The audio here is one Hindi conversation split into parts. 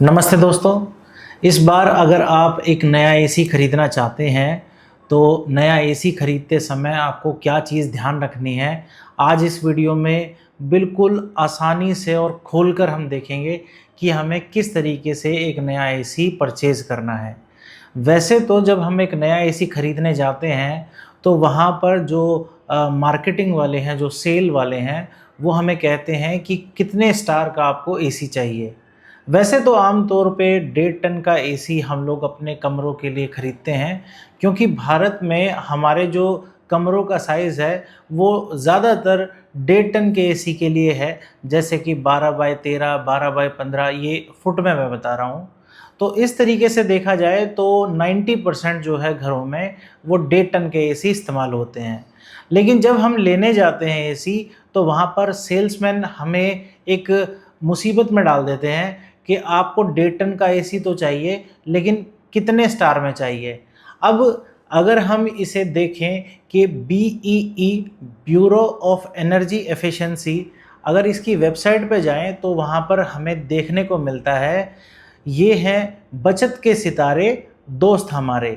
नमस्ते दोस्तों। इस बार अगर आप एक नया एसी खरीदना चाहते हैं तो नया एसी खरीदते समय आपको क्या चीज़ ध्यान रखनी है, आज इस वीडियो में बिल्कुल आसानी से और खोलकर हम देखेंगे कि हमें किस तरीके से एक नया एसी परचेज़ करना है। वैसे तो जब हम एक नया एसी खरीदने जाते हैं तो वहाँ पर जो मार्केटिंग वाले हैं, जो सेल वाले हैं, वो हमें कहते हैं कि कितने स्टार का आपको एसी चाहिए। वैसे तो आम तौर पे 1.5 टन का एसी हम लोग अपने कमरों के लिए खरीदते हैं, क्योंकि भारत में हमारे जो कमरों का साइज़ है वो ज़्यादातर 1.5 टन के एसी के लिए है, जैसे कि 12 बाय 13, 12 बाय 15, ये फुट में मैं बता रहा हूँ। तो इस तरीके से देखा जाए तो 90% जो है घरों में वो 1.5 टन के एसी इस्तेमाल होते हैं। लेकिन जब हम लेने जाते हैं एसी तो वहाँ पर सेल्समैन हमें एक मुसीबत में डाल देते हैं कि आपको 1.5 टन का एसी तो चाहिए, लेकिन कितने स्टार में चाहिए। अब अगर हम इसे देखें कि BEE, bureau of energy efficiency, अगर इसकी वेबसाइट पे जाएं तो वहाँ पर हमें देखने को मिलता है, ये हैं बचत के सितारे दोस्त हमारे।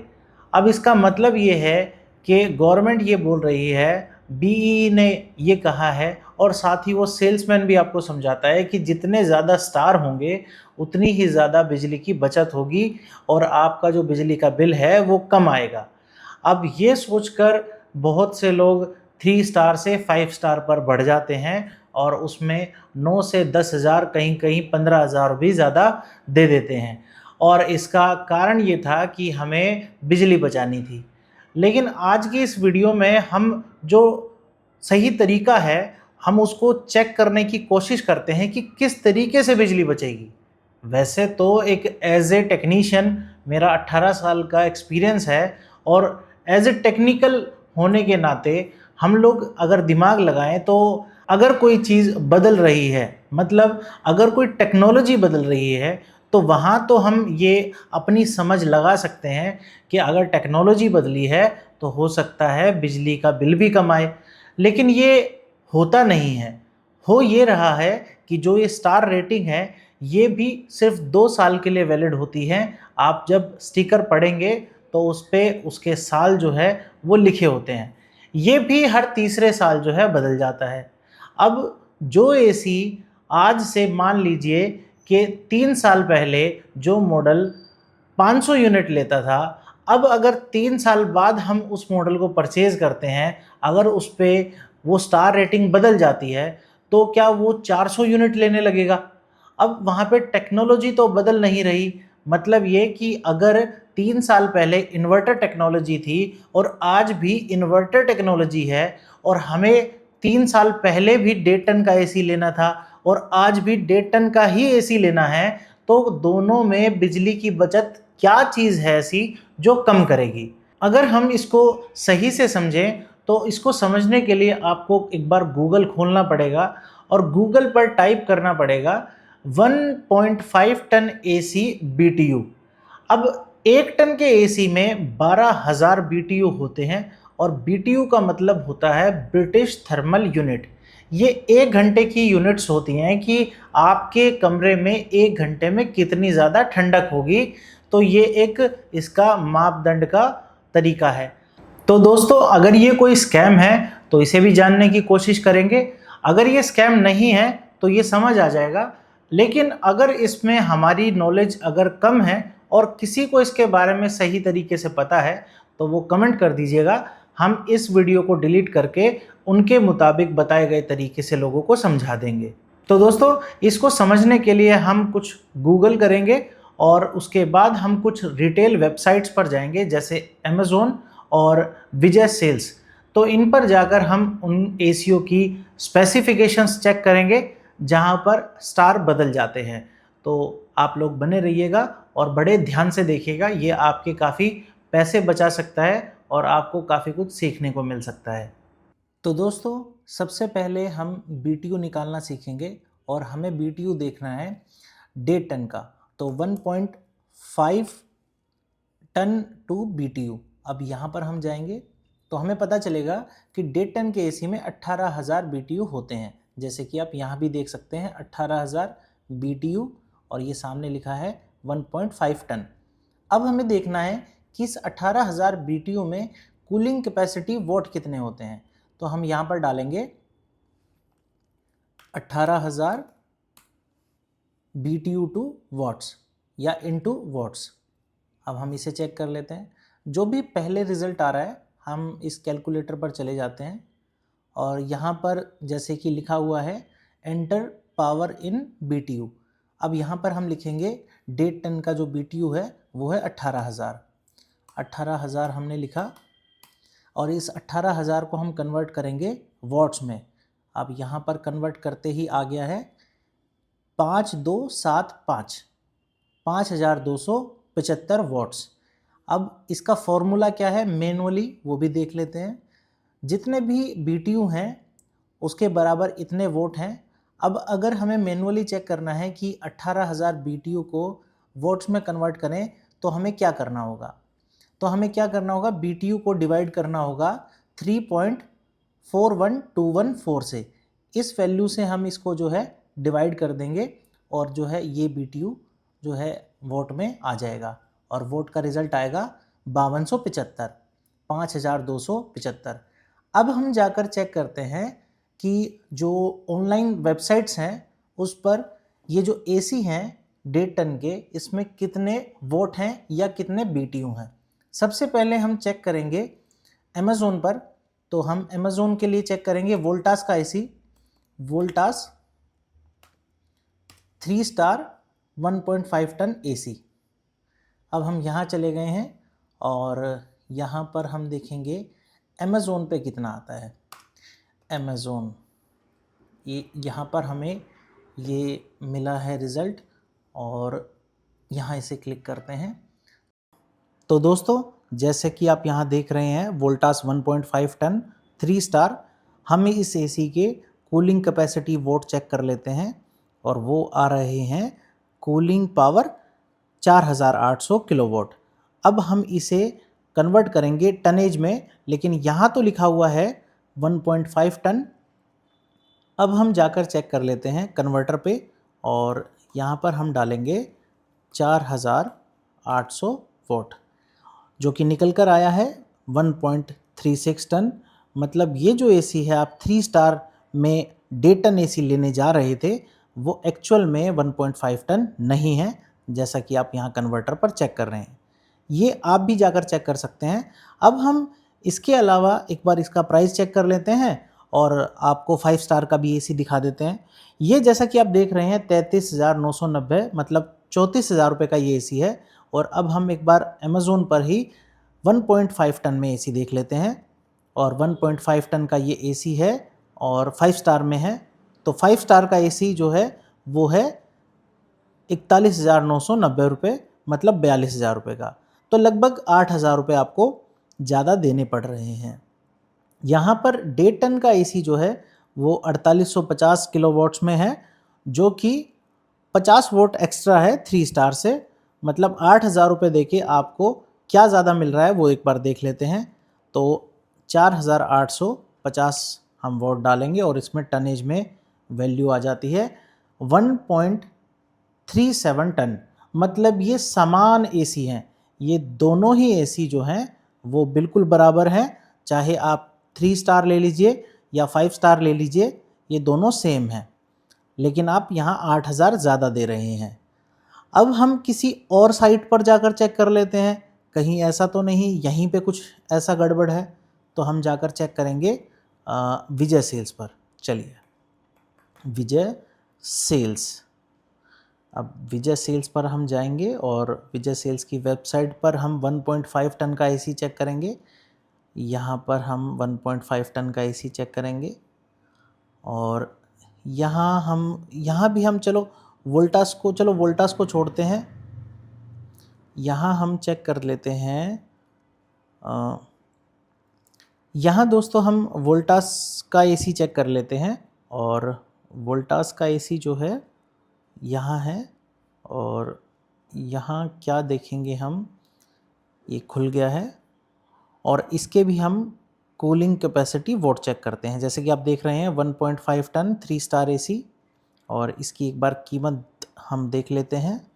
अब इसका मतलब ये है कि गवर्नमेंट ये बोल रही है, BEE ने ये कहा है, और साथ ही वो सेल्समैन भी आपको समझाता है कि जितने ज़्यादा स्टार होंगे उतनी ही ज़्यादा बिजली की बचत होगी और आपका जो बिजली का बिल है वो कम आएगा। अब ये सोचकर बहुत से लोग 3 स्टार से 5 स्टार पर बढ़ जाते हैं और उसमें 9 से 10,000, कहीं-कहीं 15,000 भी ज़्यादा दे देते हैं, और इसका कारण ये था कि हमें बिजली बचानी थी। लेकिन आज की इस वीडियो में हम जो सही तरीका है, हम उसको चेक करने की कोशिश करते हैं कि किस तरीके से बिजली बचेगी। वैसे तो एक एज़ ए टेक्नीशियन मेरा 18 साल का एक्सपीरियंस है, और एज़ ए टेक्निकल होने के नाते हम लोग अगर दिमाग लगाएं तो अगर कोई चीज़ बदल रही है, मतलब अगर कोई टेक्नोलॉजी बदल रही है, तो वहाँ तो हम ये अपनी समझ लगा सकते हैं कि अगर टेक्नोलॉजी बदली है तो हो सकता है बिजली का बिल भी कम आए। लेकिन ये होता नहीं है। हो ये रहा है कि जो ये स्टार रेटिंग है ये भी सिर्फ 2 साल के लिए वैलिड होती है। आप जब स्टिकर पढ़ेंगे तो उस पे उसके साल जो है वो लिखे होते हैं। ये भी हर तीसरे साल जो है बदल जाता है। अब जो एसी आज से मान लीजिए कि 3 साल पहले जो मॉडल 500 यूनिट लेता था, अब अगर 3 साल बाद हम उस मॉडल को परचेज़ करते हैं, अगर उस पे वो स्टार रेटिंग बदल जाती है, तो क्या वो 400 यूनिट लेने लगेगा? अब वहाँ पे टेक्नोलॉजी तो बदल नहीं रही, मतलब ये कि अगर 3 साल पहले इन्वर्टर टेक्नोलॉजी थी और आज भी इन्वर्टर टेक्नोलॉजी है, और हमें 3 साल पहले भी 1.5 टन का एसी लेना था और आज भी 1.5 टन का ही एसी लेना है, तो दोनों में बिजली की बचत क्या चीज़ है ऐसी जो कम करेगी? अगर हम इसको सही से समझें तो इसको समझने के लिए आपको एक बार गूगल खोलना पड़ेगा और गूगल पर टाइप करना पड़ेगा 1.5 टन एसी BTU। अब 1 टन के एसी में 12,000 BTU होते हैं, और BTU का मतलब होता है ब्रिटिश थर्मल यूनिट। ये 1 घंटे की यूनिट्स होती हैं कि आपके कमरे में 1 घंटे में कितनी ज़्यादा ठंडक होगी, तो ये एक इसका मापदंड का तरीका है। तो दोस्तों, अगर ये कोई स्कैम है तो इसे भी जानने की कोशिश करेंगे। अगर ये स्कैम नहीं है तो ये समझ आ जाएगा। लेकिन अगर इसमें हमारी नॉलेज अगर कम है और किसी को इसके बारे में सही तरीके से पता है तो वो कमेंट कर दीजिएगा। हम इस वीडियो को डिलीट करके उनके मुताबिक बताए गए तरीके से लोगों को समझा देंगे। तो दोस्तों, इसको समझने के लिए हम कुछ गूगल करेंगे और उसके बाद हम कुछ रिटेल वेबसाइट्स पर जाएंगे, जैसे अमेज़न और विजय सेल्स। तो इन पर जाकर हम उन एसीओ की स्पेसिफिकेशंस चेक करेंगे जहां पर स्टार बदल जाते हैं। तो आप लोग बने रहिएगा और बड़े ध्यान से देखिएगा, ये आपके काफ़ी पैसे बचा सकता है और आपको काफ़ी कुछ सीखने को मिल सकता है। तो दोस्तों, सबसे पहले हम BTU निकालना सीखेंगे, और हमें BTU देखना है 1.5 टन का। तो 1.5 टन टू BTU। अब यहाँ पर हम जाएंगे तो हमें पता चलेगा कि 1.5 टन के एसी में 18,000 BTU होते हैं, जैसे कि आप यहाँ भी देख सकते हैं 18,000 BTU। और ये सामने लिखा है 1.5 टन। अब हमें देखना है कि इस 18,000 BTU में कूलिंग कैपेसिटी वॉट कितने होते हैं। तो हम यहाँ पर डालेंगे 18,000 BTU टू वॉट्स या इनटू वॉट्स। अब हम इसे चेक कर लेते हैं। जो भी पहले रिजल्ट आ रहा है हम इस कैलकुलेटर पर चले जाते हैं और यहाँ पर जैसे कि लिखा हुआ है एंटर पावर इन BTU। अब यहाँ पर हम लिखेंगे 1.5 टन का जो BTU है वो है 18,000। 18,000 हमने लिखा और इस 18,000 को हम कन्वर्ट करेंगे वॉट्स में। अब यहाँ पर कन्वर्ट करते ही आ गया है 5275, 5275 वॉट्स। अब इसका फॉर्मूला क्या है मैनुअली वो भी देख लेते हैं। जितने भी BTU हैं उसके बराबर इतने वोट हैं। अब अगर हमें मैनुअली चेक करना है कि 18,000 BTU को वोट्स में कन्वर्ट करें तो हमें क्या करना होगा। तो हमें क्या करना होगा, BTU को डिवाइड करना होगा 3.41214 से। इस वैल्यू से हम इसको जो है डिवाइड कर देंगे और जो है ये BTU जो है वोट में आ जाएगा और वोट का रिजल्ट आएगा 5275, 5275। अब हम जाकर चेक करते हैं कि जो ऑनलाइन वेबसाइट्स हैं उस पर ये जो AC हैं 1.5 टन के, इसमें कितने वोट हैं या कितने BTU हैं। सबसे पहले हम चेक करेंगे अमेज़ोन पर। तो हम अमेज़ोन के लिए चेक करेंगे वोल्टास का AC, Voltas 3 star 1.5 ton AC। अब हम यहाँ चले गए हैं और यहाँ पर हम देखेंगे अमेज़ोन पे कितना आता है। अमेज़ोन ये यहाँ पर हमें ये मिला है रिज़ल्ट और यहाँ इसे क्लिक करते हैं। तो दोस्तों जैसे कि आप यहाँ देख रहे हैं वोल्टास 1.5 टन 3 स्टार। हम इस AC के कूलिंग कैपेसिटी वोट चेक कर लेते हैं और वो आ रहे हैं कूलिंग पावर 4800 किलोवाट। अब हम इसे कन्वर्ट करेंगे टनेज में, लेकिन यहाँ तो लिखा हुआ है 1.5 टन। अब हम जाकर चेक कर लेते हैं कन्वर्टर पे और यहाँ पर हम डालेंगे 4800 वोट, जो कि निकल कर आया है 1.36 टन। मतलब ये जो AC है आप 3 स्टार में 1.5 टन AC लेने जा रहे थे वो एक्चुअल में 1.5 टन नहीं है, जैसा कि आप यहाँ कन्वर्टर पर चेक कर रहे हैं। ये आप भी जाकर चेक कर सकते हैं। अब हम इसके अलावा एक बार इसका प्राइस चेक कर लेते हैं और आपको 5 स्टार का भी AC दिखा देते हैं। ये जैसा कि आप देख रहे हैं 33,990 मतलब 34,000 रुपये का ये AC है। और अब हम एक बार अमेज़ोन पर ही 1.5 टन में AC देख लेते हैं और 1.5 टन का ये AC है और 5 स्टार में है। तो 5 स्टार का AC जो है वो है 41,990 रुपये मतलब 42,000 रुपये का। तो लगभग 8,000 रुपये आपको ज़्यादा देने पड़ रहे हैं। यहाँ पर 1.5 टन का AC जो है वो 4850 किलोवाट्स में है, जो कि 50 वोट एक्स्ट्रा है 3 स्टार से। मतलब 8,000 रुपये दे के आपको क्या ज़्यादा मिल रहा है वो एक बार देख लेते हैं। तो 4,850 हम वोट डालेंगे और इसमें टनेज में वैल्यू आ जाती है 1.37 टन। मतलब ये समान AC हैं, ये दोनों ही AC जो हैं वो बिल्कुल बराबर हैं। चाहे आप 3 स्टार ले लीजिए या 5 स्टार ले लीजिए, ये दोनों सेम हैं, लेकिन आप यहाँ 8,000 ज़्यादा दे रहे हैं। अब हम किसी और साइट पर जाकर चेक कर लेते हैं, कहीं ऐसा तो नहीं यहीं पे कुछ ऐसा गड़बड़ है। तो हम जाकर चेक करेंगे विजय सेल्स पर। चलिए विजय सेल्स। अब विजय सेल्स पर हम जाएंगे और विजय सेल्स की वेबसाइट पर हम 1.5 टन का AC चेक करेंगे। यहाँ पर हम 1.5 टन का AC चेक करेंगे और यहाँ भी हम चलो वोल्टास को छोड़ते हैं। यहाँ हम चेक कर लेते हैं। यहाँ दोस्तों हम वोल्टास का AC चेक कर लेते हैं और वोल्टास का AC जो है यहाँ है और यहाँ क्या देखेंगे हम, ये खुल गया है और इसके भी हम कूलिंग कैपेसिटी वोट चेक करते हैं। जैसे कि आप देख रहे हैं 1.5 टन 3 स्टार AC और इसकी एक बार कीमत हम देख लेते हैं।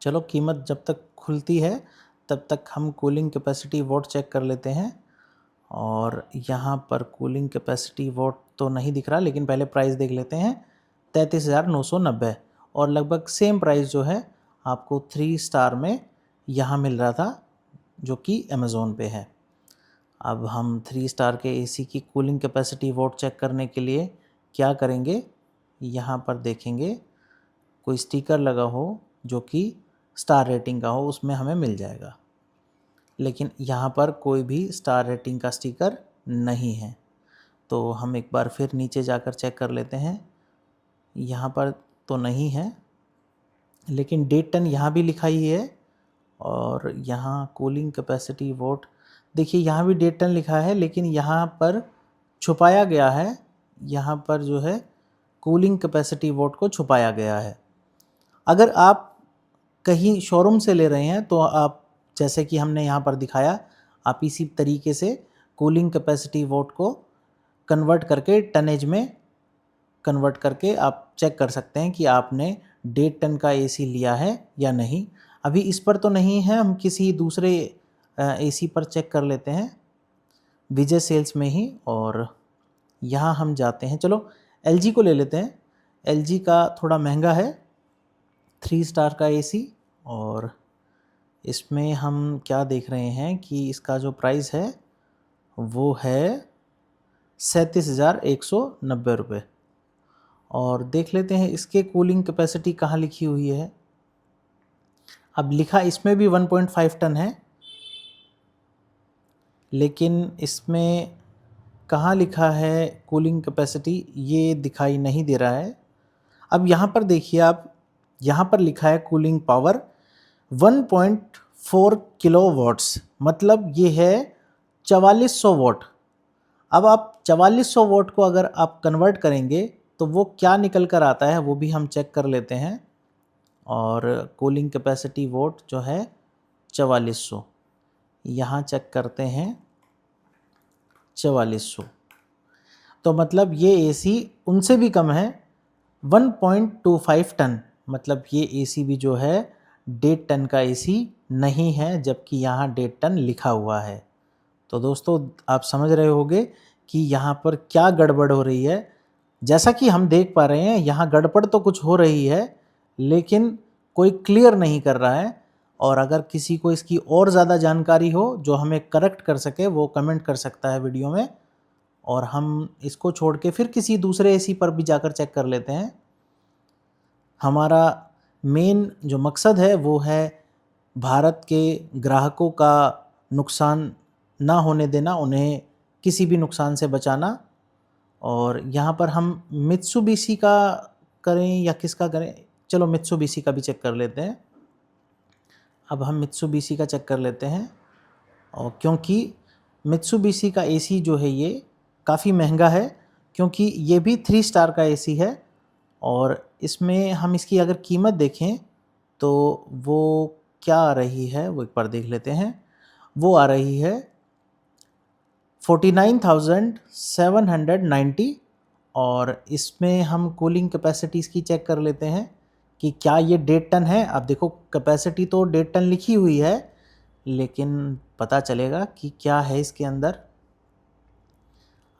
चलो कीमत जब तक खुलती है तब तक हम कूलिंग कैपेसिटी वॉट चेक कर लेते हैं। और यहाँ पर कूलिंग कैपेसिटी वॉट तो नहीं दिख रहा, लेकिन पहले प्राइस देख लेते हैं। 33,990 और लगभग सेम प्राइस जो है आपको 3 स्टार में यहाँ मिल रहा था, जो कि अमेज़ोन पे है। अब हम 3 स्टार के एसी की कूलिंग कैपेसिटी वॉट चेक करने के लिए क्या करेंगे, यहाँ पर देखेंगे कोई स्टिकर लगा हो जो कि स्टार रेटिंग का हो, उसमें हमें मिल जाएगा। लेकिन यहाँ पर कोई भी स्टार रेटिंग का स्टिकर नहीं है, तो हम एक बार फिर नीचे जाकर चेक कर लेते हैं। यहाँ पर तो नहीं है, लेकिन डेट टन यहाँ भी लिखा ही है। और यहाँ कूलिंग कैपेसिटी वोट, देखिए यहाँ भी डेट टन लिखा है, लेकिन यहाँ पर छुपाया गया है। यहाँ पर जो है कूलिंग कैपेसिटी वोट को छुपाया गया है। अगर आप कहीं शोरूम से ले रहे हैं तो आप, जैसे कि हमने यहाँ पर दिखाया, आप इसी तरीके से कूलिंग कैपेसिटी वोट को कन्वर्ट करके टनेज में कन्वर्ट करके आप चेक कर सकते हैं कि आपने 1.5 टन का एसी लिया है या नहीं। अभी इस पर तो नहीं है, हम किसी दूसरे एसी पर चेक कर लेते हैं, विजय सेल्स में ही। और यहाँ हम जाते हैं, चलो एलजी को ले लेते हैं। एलजी का थोड़ा महंगा है, 3 स्टार का एसी। और इसमें हम क्या देख रहे हैं कि इसका जो प्राइस है वो है 37,190 रुपये। और देख लेते हैं इसके कूलिंग कैपेसिटी कहाँ लिखी हुई है। अब लिखा इसमें भी 1.5 टन है, लेकिन इसमें कहाँ लिखा है कूलिंग कैपेसिटी ये दिखाई नहीं दे रहा है। अब यहाँ पर देखिए आप, यहाँ पर लिखा है कूलिंग पावर 1.4 किलोवाट्स, मतलब ये है 4400 वॉट। अब आप 4400 वॉट को अगर आप कन्वर्ट करेंगे तो वो क्या निकल कर आता है वो भी हम चेक कर लेते हैं। और कूलिंग कैपेसिटी वोट जो है 4400, यहाँ चेक करते हैं 4400, तो मतलब ये एसी उनसे भी कम है, 1.25 टन। मतलब ये एसी भी जो है 1.5 टन का एसी नहीं है, जबकि यहाँ 1.5 टन लिखा हुआ है। तो दोस्तों आप समझ रहे होंगे कि यहाँ पर क्या गड़बड़ हो रही है। जैसा कि हम देख पा रहे हैं यहाँ गड़बड़ तो कुछ हो रही है, लेकिन कोई क्लियर नहीं कर रहा है। और अगर किसी को इसकी और ज़्यादा जानकारी हो जो हमें करेक्ट कर सके, वो कमेंट कर सकता है वीडियो में, और हम इसको छोड़ के फिर किसी दूसरे एसी पर भी जाकर चेक कर लेते हैं। हमारा मेन जो मकसद है वो है भारत के ग्राहकों का नुकसान ना होने देना, उन्हें किसी भी नुकसान से बचाना। और यहाँ पर हम मित्सुबिशी का करें या किसका करें, चलो मित्सुबिशी का भी चेक कर लेते हैं। अब हम मित्सुबिशी का चेक कर लेते हैं, और क्योंकि मित्सुबिशी का एसी जो है ये काफ़ी महंगा है, क्योंकि ये भी 3 स्टार का एसी है। और इसमें हम इसकी अगर कीमत देखें तो वो क्या आ रही है वो एक बार देख लेते हैं। वो आ रही है 49,790। और इसमें हम कूलिंग कैपेसिटीज़ की चेक कर लेते हैं कि क्या ये 1.5 टन है। अब देखो कैपेसिटी तो 1.5 टन लिखी हुई है, लेकिन पता चलेगा कि क्या है इसके अंदर।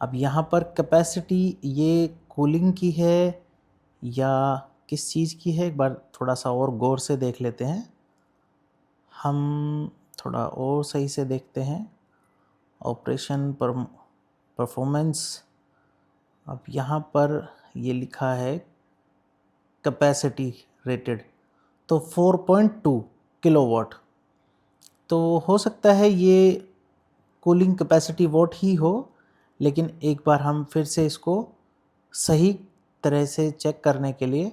अब यहाँ पर कैपेसिटी ये कूलिंग की है या किस चीज़ की है, एक बार थोड़ा सा और गौर से देख लेते हैं। हम थोड़ा और सही से देखते हैं। ऑपरेशन परफॉर्मेंस, अब यहाँ पर ये लिखा है कैपेसिटी रेटेड, तो 4.2 किलोवाट। तो हो सकता है ये कूलिंग कैपेसिटी वॉट ही हो, लेकिन एक बार हम फिर से इसको सही तरह से चेक करने के लिए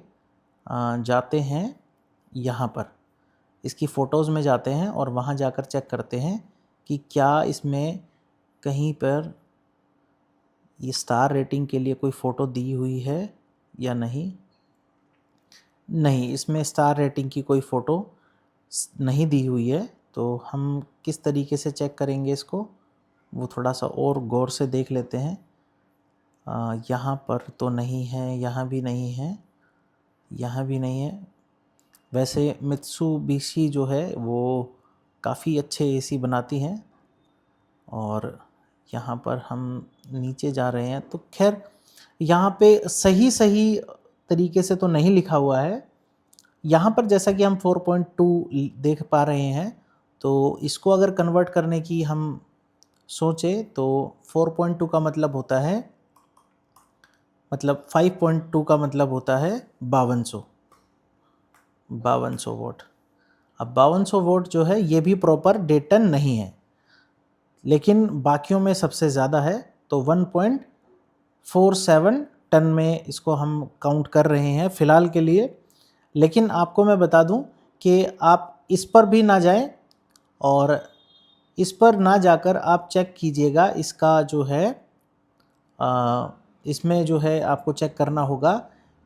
जाते हैं। यहाँ पर इसकी फ़ोटोज़ में जाते हैं और वहाँ जाकर चेक करते हैं कि क्या इसमें कहीं पर ये स्टार रेटिंग के लिए कोई फ़ोटो दी हुई है या नहीं। नहीं, इसमें स्टार रेटिंग की कोई फ़ोटो नहीं दी हुई है। तो हम किस तरीके से चेक करेंगे इसको, वो थोड़ा सा और गौर से देख लेते हैं। यहाँ पर तो नहीं है, यहाँ भी नहीं है, यहाँ भी नहीं है। वैसे मित्सुबिशी जो है वो काफ़ी अच्छे एसी बनाती हैं। और यहाँ पर हम नीचे जा रहे हैं तो खैर यहाँ पे सही सही तरीके से तो नहीं लिखा हुआ है। यहाँ पर जैसा कि हम 4.2 देख पा रहे हैं, तो इसको अगर कन्वर्ट करने की हम सोचें तो 4.2 का मतलब होता है, मतलब 5.2 का मतलब होता है 5200 वोट। अब 5200 वोट जो है ये भी प्रॉपर डेटन नहीं है, लेकिन बाकियों में सबसे ज़्यादा है, तो 1.47 टन में इसको हम काउंट कर रहे हैं फ़िलहाल के लिए। लेकिन आपको मैं बता दूं कि आप इस पर भी ना जाएं, और इस पर ना जाकर आप चेक कीजिएगा इसका जो है इसमें जो है आपको चेक करना होगा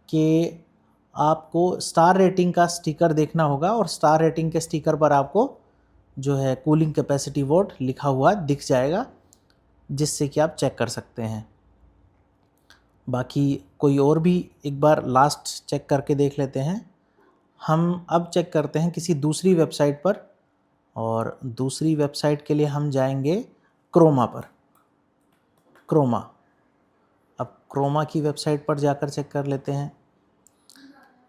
कि आपको स्टार रेटिंग का स्टिकर देखना होगा, और स्टार रेटिंग के स्टिकर पर आपको जो है कूलिंग कैपेसिटी वोट लिखा हुआ दिख जाएगा, जिससे कि आप चेक कर सकते हैं। बाकी कोई और भी एक बार लास्ट चेक करके देख लेते हैं। हम अब चेक करते हैं किसी दूसरी वेबसाइट पर, और दूसरी वेबसाइट के लिए हम जाएंगे क्रोमा पर। क्रोमा, अब क्रोमा की वेबसाइट पर जाकर चेक कर लेते हैं।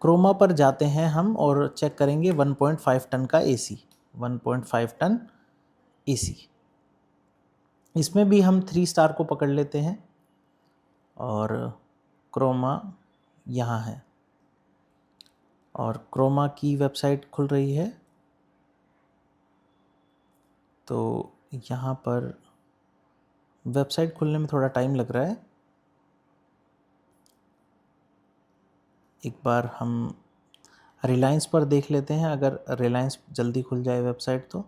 क्रोमा पर जाते हैं हम और चेक करेंगे 1.5 टन का एसी। 1.5 टन एसी, इसमें भी हम 3 स्टार को पकड़ लेते हैं, और क्रोमा यहाँ है, और क्रोमा की वेबसाइट खुल रही है। तो यहाँ पर वेबसाइट खुलने में थोड़ा टाइम लग रहा है। एक बार हम रिलायंस पर देख लेते हैं, अगर रिलायंस जल्दी खुल जाए वेबसाइट तो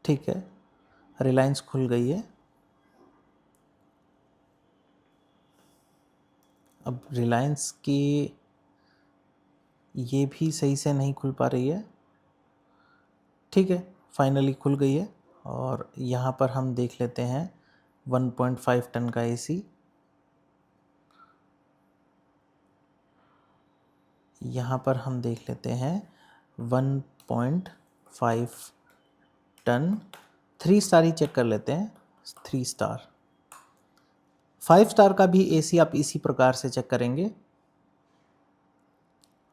ठीक है। रिलायंस खुल गई है। अब रिलायंस की ये भी सही से नहीं खुल पा रही है। ठीक है, फाइनली खुल गई है, और यहाँ पर हम देख लेते हैं 1.5 टन का एसी। यहाँ पर हम देख लेते हैं 1.5 टन। 3 स्टार ही चेक कर लेते हैं। 3 स्टार, 5 स्टार का भी एसी आप इसी प्रकार से चेक करेंगे,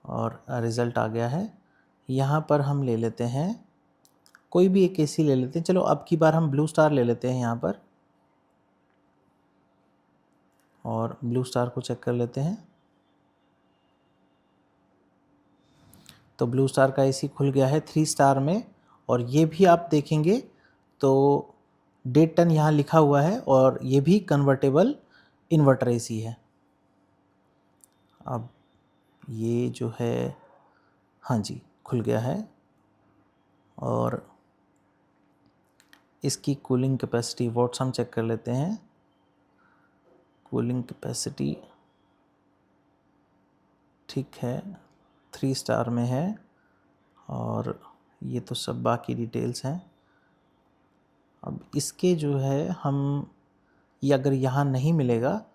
और रिज़ल्ट आ गया है। यहाँ पर हम ले लेते हैं कोई भी एक एसी ले लेते हैं। चलो अब की बार हम ब्लू स्टार ले लेते हैं यहाँ पर, और ब्लू स्टार को चेक कर लेते हैं। तो ब्लू स्टार का एसी खुल गया है 3 स्टार में, और ये भी आप देखेंगे तो 1.5 टन यहाँ लिखा हुआ है, और ये भी कन्वर्टेबल इन्वर्टर एसी है। अब ये जो है, हाँ जी, खुल गया है, और इसकी कूलिंग कैपेसिटी वॉट्स हम चेक कर लेते हैं। कूलिंग कैपेसिटी ठीक है, 3 स्टार में है, और ये तो सब बाकी डिटेल्स हैं। अब इसके जो है हम, ये अगर यहाँ नहीं मिलेगा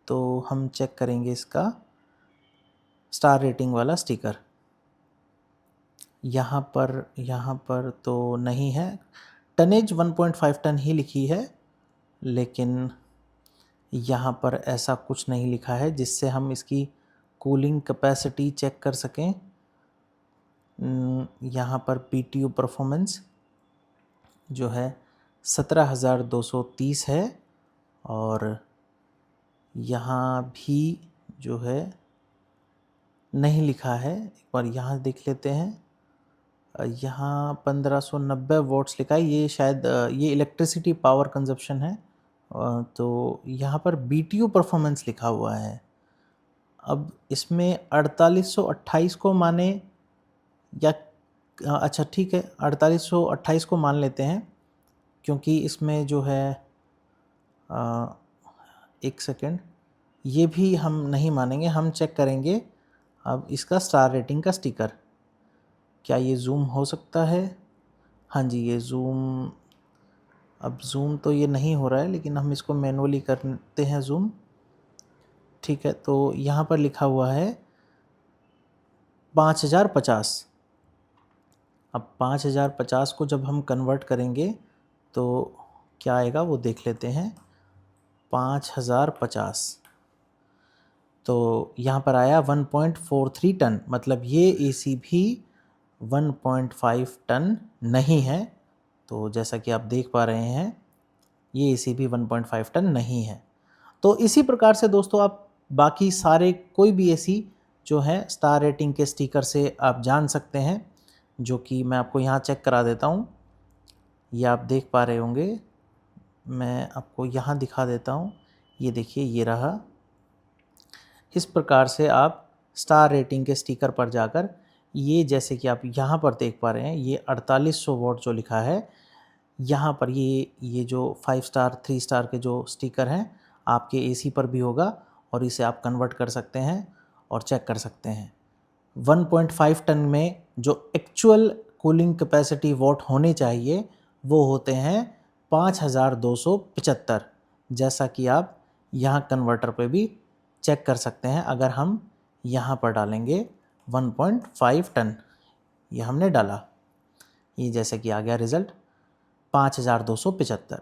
तो हम चेक करेंगे इसका स्टार रेटिंग वाला स्टिकर। यहाँ पर तो नहीं है। टनेज 1.5 टन ही लिखी है, लेकिन यहाँ पर ऐसा कुछ नहीं लिखा है जिससे हम इसकी कूलिंग कैपेसिटी चेक कर सकें। यहाँ पर PTU परफॉर्मेंस जो है 17,230 है, और यहाँ भी जो है नहीं लिखा है। एक बार यहाँ देख लेते हैं। यहाँ 1590 वोट्स लिखा है। ये शायद ये इलेक्ट्रिसिटी पावर कंजप्शन है। तो यहाँ पर BTU परफॉर्मेंस लिखा हुआ है। अब इसमें 4828 को माने या अच्छा ठीक है, 4828 को मान लेते हैं, क्योंकि इसमें जो है एक सेकेंड, ये भी हम नहीं मानेंगे, हम चेक करेंगे अब इसका स्टार रेटिंग का स्टिकर। क्या ये ज़ूम हो सकता है? हाँ जी, ये ज़ूम, अब ज़ूम तो ये नहीं हो रहा है, लेकिन हम इसको मैनुअली करते हैं ज़ूम। ठीक है, तो यहाँ पर लिखा हुआ है 5050। अब 5050 को जब हम कन्वर्ट करेंगे तो क्या आएगा वो देख लेते हैं। 5050 तो यहाँ पर आया 1.43 टन, मतलब ये एसी भी 1.5 टन नहीं है। तो जैसा कि आप देख पा रहे हैं ये एसी भी 1.5 टन नहीं है। तो इसी प्रकार से दोस्तों आप बाकी सारे कोई भी एसी जो है स्टार रेटिंग के स्टिकर से आप जान सकते हैं, जो कि मैं आपको यहाँ चेक करा देता हूँ। ये आप देख पा रहे होंगे, मैं आपको यहाँ दिखा देता हूँ। ये देखिए, ये रहा। इस प्रकार से आप स्टार रेटिंग के स्टिकर पर जाकर, ये जैसे कि आप यहाँ पर देख पा रहे हैं, ये 4800 वॉट जो लिखा है यहाँ पर, ये जो 5 स्टार 3 स्टार के जो स्टिकर हैं आपके एसी पर भी होगा, और इसे आप कन्वर्ट कर सकते हैं और चेक कर सकते हैं। 1.5 टन में जो एक्चुअल कूलिंग कैपेसिटी वॉट होने चाहिए वो होते हैं 5275, जैसा कि आप यहाँ कन्वर्टर पे भी चेक कर सकते हैं। अगर हम यहाँ पर डालेंगे 1.5 टन, ये हमने डाला, ये जैसे कि आ गया रिज़ल्ट 5275।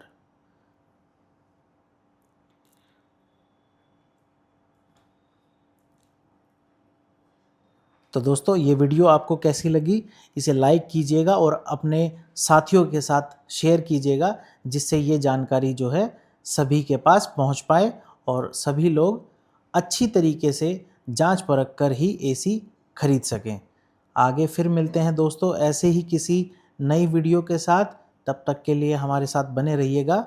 तो दोस्तों ये वीडियो आपको कैसी लगी, इसे लाइक कीजिएगा और अपने साथियों के साथ शेयर कीजिएगा, जिससे ये जानकारी जो है सभी के पास पहुंच पाए और सभी लोग अच्छी तरीके से जांच परख कर ही एसी खरीद सकें। आगे फिर मिलते हैं दोस्तों ऐसे ही किसी नई वीडियो के साथ। तब तक के लिए हमारे साथ बने रहिएगा।